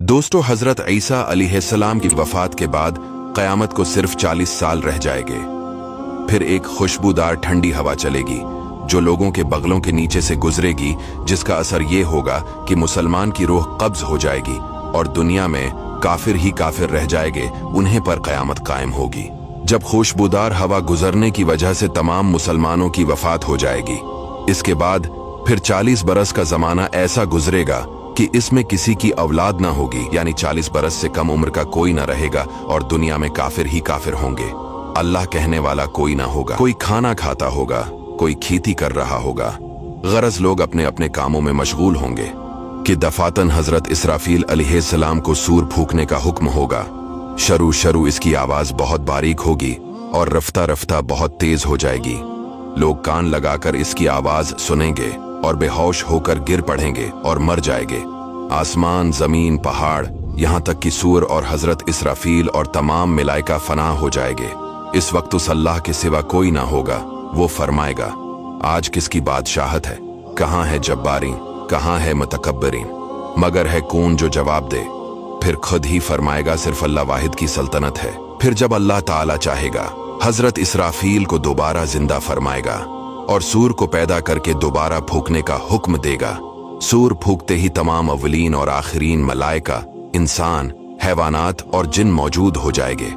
दोस्तों, हजरत ईसा अलैहिस्सलाम की वफात के बाद क़यामत को सिर्फ 40 साल रह जाएंगे। फिर एक खुशबूदार ठंडी हवा चलेगी जो लोगों के बगलों के नीचे से गुजरेगी, जिसका असर ये होगा कि मुसलमान की रूह कब्ज हो जाएगी और दुनिया में काफिर ही काफिर रह जाएंगे, उन्हें पर क़यामत कायम होगी। जब खुशबूदार हवा गुजरने की वजह से तमाम मुसलमानों की वफात हो जाएगी, इसके बाद फिर 40 बरस का जमाना ऐसा गुजरेगा कि इसमें किसी की औलाद ना होगी, यानी 40 बरस से कम उम्र का कोई ना रहेगा और दुनिया में काफिर ही काफिर होंगे। अल्लाह कहने वाला कोई ना होगा। कोई खाना खाता होगा, कोई खेती कर रहा होगा, गरज लोग अपने अपने कामों में मशगूल होंगे कि दफातन हजरत इसराफील अलैहिस्सलाम को सूर फूंकने का हुक्म होगा। शरू इसकी आवाज बहुत बारीक होगी और रफ्ता रफ्ता बहुत तेज हो जाएगी। लोग कान लगाकर इसकी आवाज सुनेंगे और बेहोश होकर गिर पड़ेंगे और मर जाएंगे। आसमान, जमीन, पहाड़, यहाँ तक कि सूर और हजरत इसराफील और तमाम मलाइका फना हो जाएंगे। इस वक्त उस अल्लाह के सिवा कोई ना होगा। वो फरमाएगा, आज किसकी बादशाहत है? कहाँ है जब्बारीन, कहाँ है मुतकब्बरीन? मगर है कौन जो जवाब दे? फिर खुद ही फरमाएगा, सिर्फ अल्लाह वाहिद की सल्तनत है। फिर जब अल्लाह ताला चाहेगा, हजरत इसराफील को दोबारा जिंदा फरमाएगा और सूर को पैदा करके दोबारा फूंकने का हुक्म देगा। सूर फूंकते ही तमाम अवलीन और आखिरीन मलाइका, इंसान, हैवानात और जिन मौजूद हो जाएंगे।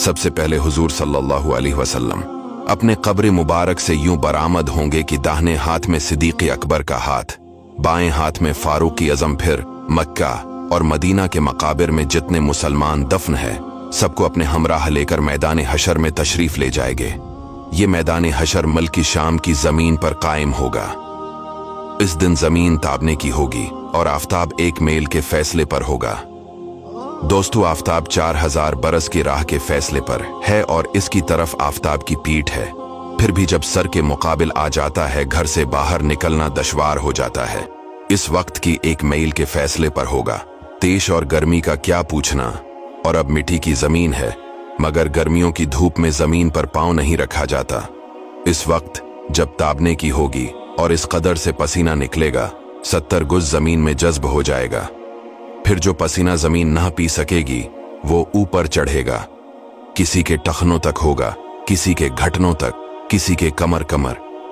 सबसे पहले हुजूर सल्लल्लाहु अलैहि वसल्लम अपने कब्र मुबारक से यूं बरामद होंगे कि दाहिने हाथ में सिद्दीक़ अकबर का हाथ, बाएं हाथ में फारूक आज़म। फिर मक्का और मदीना के मकाबिर में जितने मुसलमान दफन है, सबको अपने हमराह लेकर मैदान हशर में तशरीफ ले जाएंगे। ये मैदान हशर मुल्क शाम की जमीन पर कायम होगा। इस दिन जमीन ताबने की होगी और आफताब एक मेल के फैसले पर होगा। दोस्तों, आफताब 4000 बरस की राह के फैसले पर है और इसकी तरफ आफताब की पीठ है। फिर भी जब सर के मुकाबिल आ जाता है, घर से बाहर निकलना दुश्वार हो जाता है। इस वक्त की एक मील के फैसले पर होगा। तेज और गर्मी का क्या पूछना, और अब मिट्टी की जमीन है, मगर गर्मियों की धूप में जमीन पर पांव नहीं रखा जाता। इस वक्त जब ताबने की होगी और इस कदर से पसीना निकलेगा, 70 गुज जमीन में जज्ब हो जाएगा। फिर जो पसीना जमीन ना पी सकेगी, वो ऊपर चढ़ेगा। किसी के टखनों तक होगा, किसी के घटनों तक, किसी के कमर,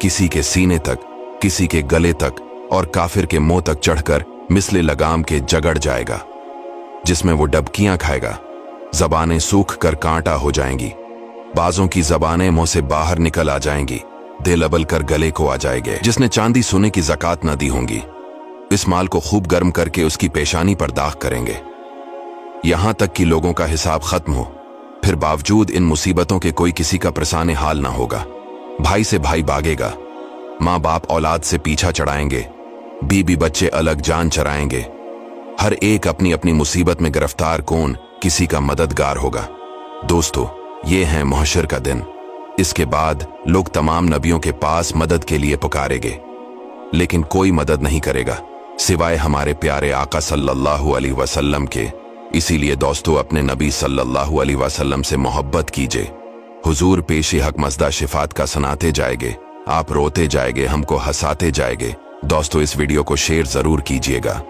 किसी के सीने तक, किसी के गले तक, और काफिर के मुंह तक चढ़कर मिसले लगाम के जगड़ जाएगा, जिसमें वो डबकियां खाएगा। जबानें सूख कर कांटा हो जाएंगी, बाजों की जबानें मुंह से बाहर निकल आ जाएंगी, दिल अबल कर गले को आ जाएंगे। जिसने चांदी सोने की ज़कात न दी होंगी, इस माल को खूब गर्म करके उसकी पेशानी पर दाग करेंगे, यहां तक कि लोगों का हिसाब खत्म हो। फिर बावजूद इन मुसीबतों के कोई किसी का प्रसाने हाल ना होगा। भाई से भाई भागेगा, माँ बाप औलाद से पीछा चढ़ाएंगे, बीबी बच्चे अलग जान चराएंगे। हर एक अपनी अपनी मुसीबत में गिरफ्तार, कौन किसी का मददगार होगा। दोस्तों, ये है महशर का दिन। इसके बाद लोग तमाम नबियों के पास मदद के लिए पुकारेंगे, लेकिन कोई मदद नहीं करेगा सिवाय हमारे प्यारे आका सल्लल्लाहु अलैहि वसल्लम के। इसीलिए दोस्तों, अपने नबी सल्लल्लाहु अलैहि वसल्लम से मोहब्बत कीजिए। हुजूर पेश हक मज़दा शिफात का सुनाते जाएंगे, आप रोते जाएंगे, हमको हंसाते जाएंगे। दोस्तों, इस वीडियो को शेयर जरूर कीजिएगा।